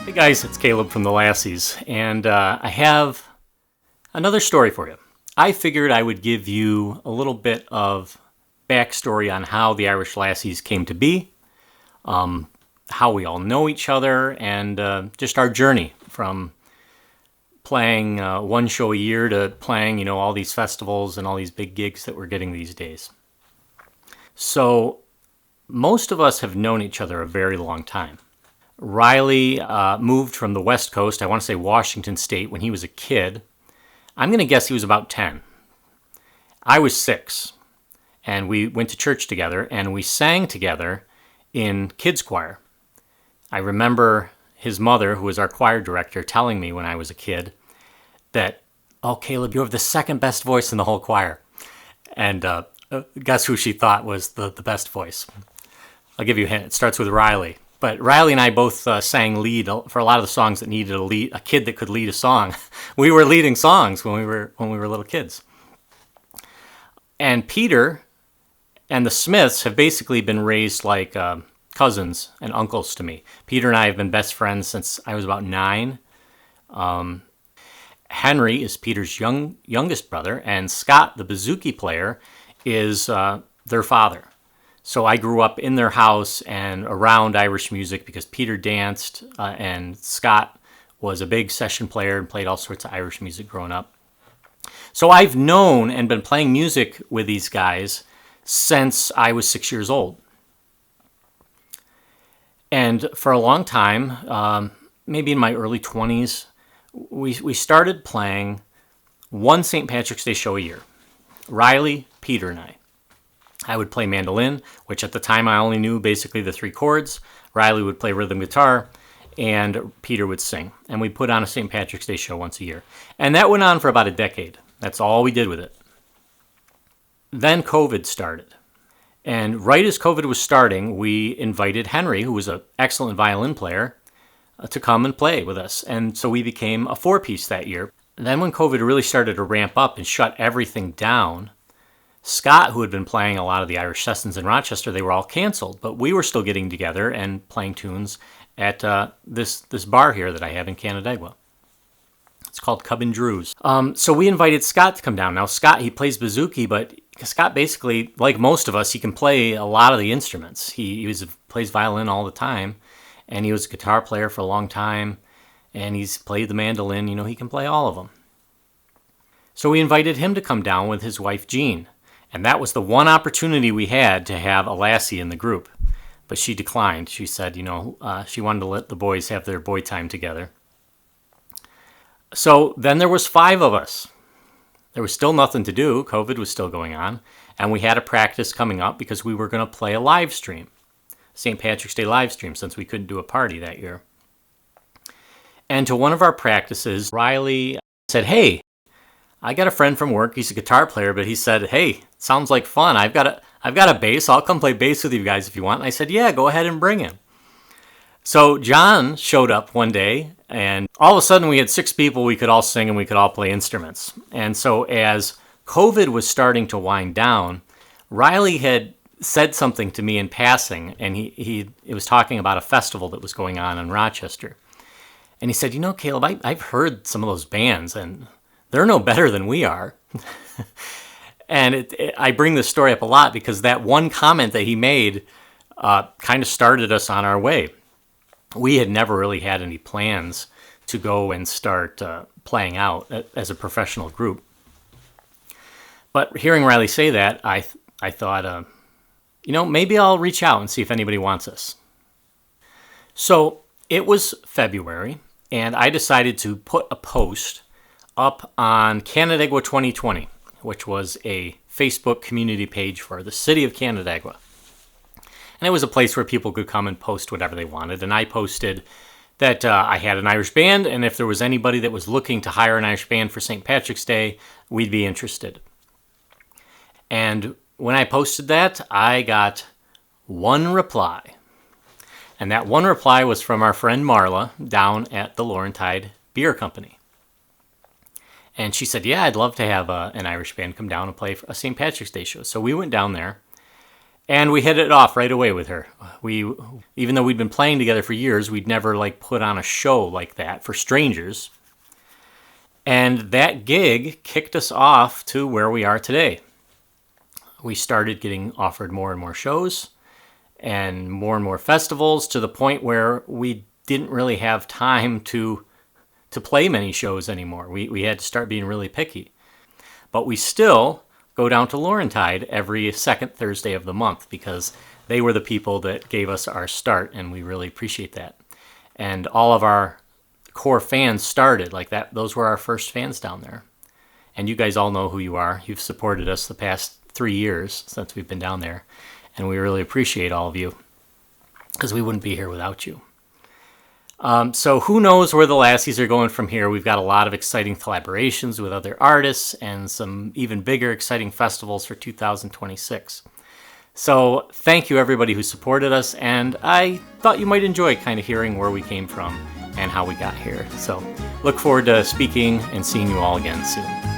Hey guys, it's Caleb from the Lassies, and I have another story for you. I figured I would give you a little bit of backstory on how the Irish Lassies came to be, how we all know each other, and just our journey from playing one show a year to playing, all these festivals and all these big gigs that we're getting these days. So, most of us have known each other a very long time. Riley moved from the West Coast, I want to say Washington State, when he was a kid. I'm going to guess he was about 10. I was 6, and we went to church together, and we sang together in kids' choir. I remember his mother, who was our choir director, telling me when I was a kid that, "Oh, Caleb, you have the second best voice in the whole choir." And guess who she thought was the best voice? I'll give you a hint. It starts with Riley. But Riley and I both sang lead for a lot of the songs that needed a kid that could lead a song. We were leading songs when we were little kids. And Peter and the Smiths have basically been raised like cousins and uncles to me. Peter and I have been best friends since I was about 9. Henry is Peter's youngest brother, and Scott, the bouzouki player, is their father. So I grew up in their house and around Irish music because Peter danced and Scott was a big session player and played all sorts of Irish music growing up. So I've known and been playing music with these guys since I was 6 years old. And for a long time, maybe in my early 20s, we started playing one St. Patrick's Day show a year. Riley, Peter, and I would play mandolin, which at the time I only knew basically the 3 chords. Riley would play rhythm guitar, and Peter would sing. And we put on a St. Patrick's Day show once a year. And that went on for about a decade. That's all we did with it. Then COVID started. And right as COVID was starting, we invited Henry, who was an excellent violin player, to come and play with us. And so we became a 4-piece that year. Then when COVID really started to ramp up and shut everything down, Scott, who had been playing a lot of the Irish sessions in Rochester, they were all canceled. But we were still getting together and playing tunes at this bar here that I have in Canandaigua. It's called Cub and Drew's. So we invited Scott to come down. Now, Scott, he plays bouzouki, but Scott basically, like most of us, he can play a lot of the instruments. He plays violin all the time, and he was a guitar player for a long time, and he's played the mandolin. He can play all of them. So we invited him to come down with his wife, Jean. And that was the one opportunity we had to have a lassie in the group. But she declined. She said, she wanted to let the boys have their boy time together. So then there was 5 of us. There was still nothing to do. COVID was still going on. And we had a practice coming up because we were going to play a live stream. St. Patrick's Day live stream, since we couldn't do a party that year. And to one of our practices, Riley said, "Hey, I got a friend from work. He's a guitar player, but he said, 'Hey, sounds like fun. I've got a bass. I'll come play bass with you guys if you want.' And I said, 'Yeah, go ahead and bring him.' So John showed up one day, and all of a sudden we had 6 people. We could all sing and we could all play instruments. And so as COVID was starting to wind down, Riley had said something to me in passing, and he was talking about a festival that was going on in Rochester. And he said, Caleb, I've heard some of those bands, and they're no better than we are." And I bring this story up a lot because that one comment that he made kind of started us on our way. We had never really had any plans to go and start playing out as a professional group. But hearing Riley say that, I thought, maybe I'll reach out and see if anybody wants us. So it was February, and I decided to put a post up on Canandaigua 2020, which was a Facebook community page for the city of Canandaigua. And it was a place where people could come and post whatever they wanted. And I posted that I had an Irish band, and if there was anybody that was looking to hire an Irish band for St. Patrick's Day, we'd be interested. And when I posted that, I got one reply. And that one reply was from our friend Marla down at the Laurentide Beer Company. And she said, "Yeah, I'd love to have an Irish band come down and play a St. Patrick's Day show." So we went down there, And we hit it off right away with her. Even though we'd been playing together for years, we'd never like put on a show like that for strangers. And that gig kicked us off to where we are today. We started getting offered more and more shows and more festivals, to the point where we didn't really have time to play many shows anymore. We had to start being really picky. But we still go down to Laurentide every second Thursday of the month, because they were the people that gave us our start, and we really appreciate that. And all of our core fans started like that. Those were our first fans down there. And you guys all know who you are. You've supported us the past 3 years since we've been down there. And we really appreciate all of you, because we wouldn't be here without you. So who knows where the Lassies are going from here. We've got a lot of exciting collaborations with other artists and some even bigger exciting festivals for 2026. So thank you everybody who supported us, and I thought you might enjoy kind of hearing where we came from and how we got here. So look forward to speaking and seeing you all again soon.